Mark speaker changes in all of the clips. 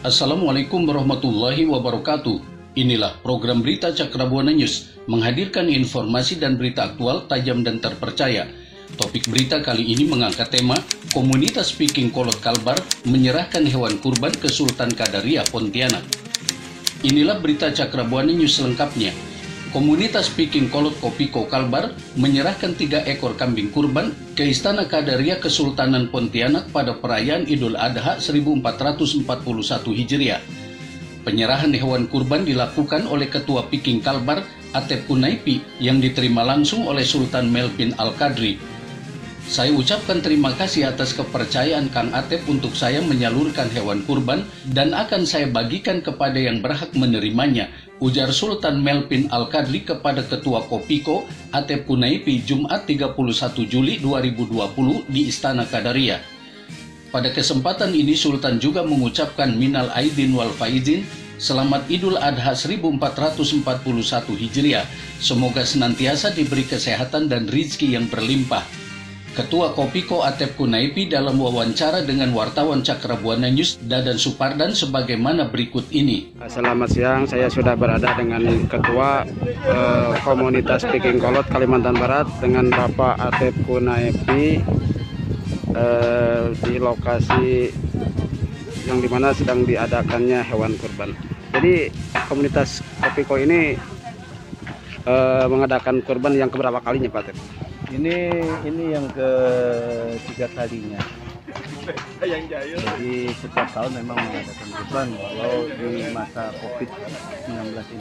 Speaker 1: Assalamualaikum warahmatullahi wabarakatuh. Inilah program berita Cakrabuana News, menghadirkan informasi dan berita aktual, tajam dan terpercaya. Topik berita kali ini mengangkat tema Komunitas Speaking Kolot Kalbar menyerahkan hewan kurban ke Sultan Kadaria Pontianak. Inilah berita Cakrabuana News selengkapnya. Komunitas Speaking Kolot Kopiko Kalbar menyerahkan 3 ekor kambing kurban ke Istana Kadaria Kesultanan Pontianak pada perayaan Idul Adha 1441 Hijriah. Penyerahan hewan kurban dilakukan oleh Ketua Speaking Kalbar, Atep Kunaipi, yang diterima langsung oleh Sultan Melvin Al-Qadri. Saya ucapkan terima kasih atas kepercayaan Kang Atep untuk saya menyalurkan hewan kurban dan akan saya bagikan kepada yang berhak menerimanya, ujar Sultan Melvin Al-Qadri kepada Ketua Kopiko, Atep Kunaipi, Jumat 31 Juli 2020 di Istana Kadaria. Pada kesempatan ini Sultan juga mengucapkan minal aidin wal faizin, selamat Idul Adha 1441 Hijriah. Semoga senantiasa diberi kesehatan dan rizki yang berlimpah. Ketua Kopiko Atep Kunaipi dalam wawancara dengan wartawan Cakrabuana News Dadan Supardan sebagaimana berikut ini.
Speaker 2: Selamat siang, saya sudah berada dengan Ketua Komunitas Speaking Kolot Kalimantan Barat dengan Bapak Atep Kunaipi di lokasi yang dimana sedang diadakannya hewan kurban. Jadi komunitas Kopiko ini mengadakan kurban yang keberapa kalinya, Pak Atep?
Speaker 3: Ini yang ketiga kalinya. Jadi setiap tahun memang mengadakan kurban, walau di masa COVID-19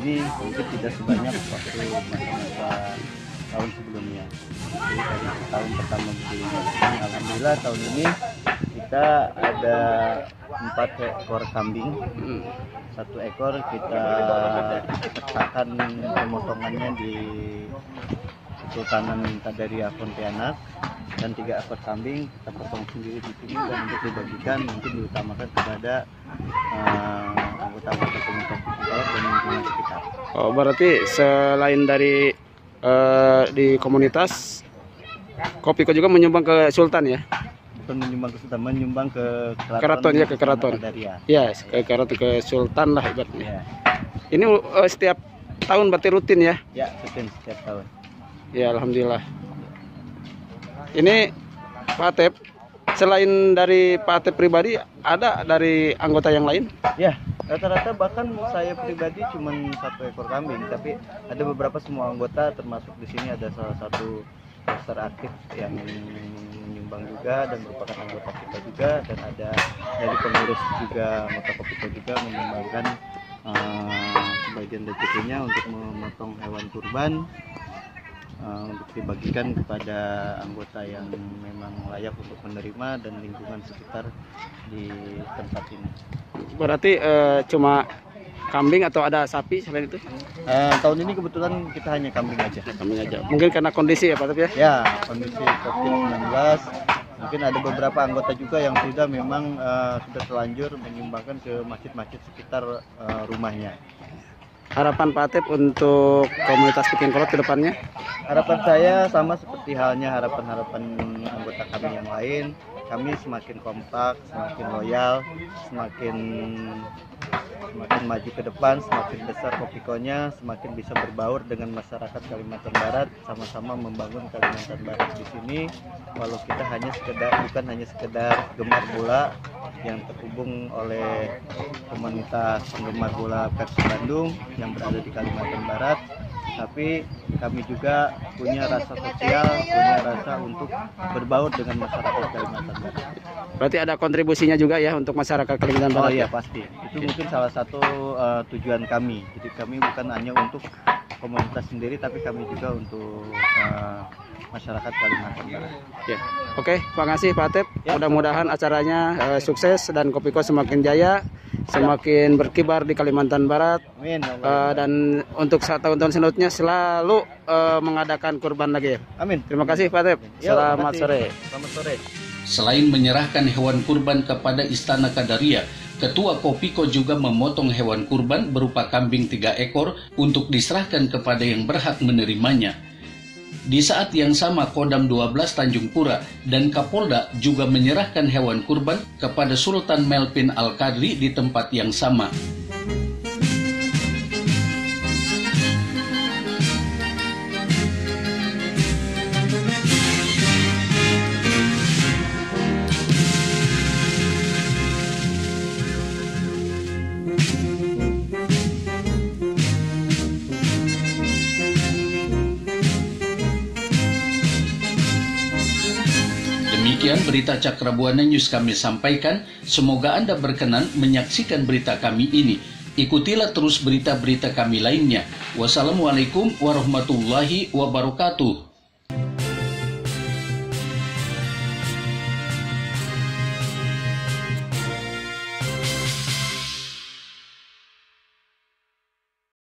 Speaker 3: ini mungkin tidak sebanyak waktu masa-masa tahun sebelumnya. Jadi dari tahun pertama begini, alhamdulillah tahun ini kita ada 4 ekor kambing. 1 ekor kita pecahkan pemotongannya di Sultanan Kadaria Pontianak, dan 3 ekor kambing kita potong sendiri di sini dan untuk dibagikan mungkin diutamakan kepada anggota-anggota komunitas dan lingkungan sekitar.
Speaker 2: Oh, berarti selain dari di komunitas, Kopiko juga menyumbang ke Sultan ya?
Speaker 3: Bukan menyumbang ke Sultan, menyumbang ke
Speaker 2: keraton ya, ke keraton. Ya, ke keraton, ke Sultan lah ibaratnya. Ya. Ini setiap tahun berarti rutin ya?
Speaker 3: Ya, rutin setiap tahun.
Speaker 2: Ya, alhamdulillah. Ini Pak Atep, selain dari Pak Atep pribadi, ada dari anggota yang lain?
Speaker 3: Ya, rata-rata bahkan saya pribadi cuma 1 ekor kambing, tapi ada beberapa semua anggota, termasuk di sini ada salah satu poster aktif yang menyumbang juga dan merupakan anggota kita juga, dan ada dari pengurus juga anggota Kopiko juga menyumbangkan sebagian rezekinya untuk memotong hewan kurban untuk dibagikan kepada anggota yang memang layak untuk menerima dan lingkungan sekitar di tempat ini. Berarti
Speaker 2: cuma kambing atau ada sapi selain itu?
Speaker 3: Tahun ini kebetulan kita hanya kambing aja.
Speaker 2: Kambing aja. Mungkin karena kondisi ya Pak Atep ya?
Speaker 3: Ya, kondisi COVID-19. Mungkin ada beberapa anggota juga yang sudah memang sudah terlanjur menyumbangkan ke masjid-masjid sekitar rumahnya.
Speaker 2: Harapan Pak Atep untuk komunitas Speaking Kolot ke depannya?
Speaker 3: Harapan saya sama seperti halnya harapan-harapan anggota kami yang lain. Kami semakin kompak, semakin loyal, semakin maju ke depan, semakin besar Kopikonya, semakin bisa berbaur dengan masyarakat Kalimantan Barat, sama-sama membangun Kalimantan Barat di sini. Walau kita bukan hanya sekedar gemar bola yang terhubung oleh komunitas penggemar bola Persib Bandung yang berada di Kalimantan Barat, tapi kami juga punya rasa sosial, punya rasa untuk berbaur dengan masyarakat Kalimantan Barat.
Speaker 2: Berarti ada kontribusinya juga ya untuk masyarakat Kalimantan Barat?
Speaker 3: Oh iya, pasti. Itu mungkin salah satu tujuan kami. Jadi kami bukan hanya untuk komunitas sendiri, tapi kami juga untuk masyarakat Kalimantan Barat.
Speaker 2: Ya. Oke, terima kasih Pak Atep. Ya, mudah-mudahan acaranya sukses dan Kopiko semakin jaya, semakin berkibar di Kalimantan Barat.
Speaker 3: Amin.
Speaker 2: Dan untuk tahun-tahun selanjutnya selalu mengadakan kurban lagi ya.
Speaker 3: Amin.
Speaker 2: Terima kasih Pak Atep. Selamat sore.
Speaker 3: Selamat sore.
Speaker 1: Selain menyerahkan hewan kurban kepada Istana Kadaria, Ketua Kopiko juga memotong hewan kurban berupa kambing 3 ekor untuk diserahkan kepada yang berhak menerimanya. Di saat yang sama, Kodam 12 Tanjung Pura dan Kapolda juga menyerahkan hewan kurban kepada Sultan Melvin Al-Qadri di tempat yang sama. Demikian berita Cakrabuana News kami sampaikan. Semoga Anda berkenan menyaksikan berita kami ini. Ikutilah terus berita-berita kami lainnya. Wassalamualaikum warahmatullahi wabarakatuh.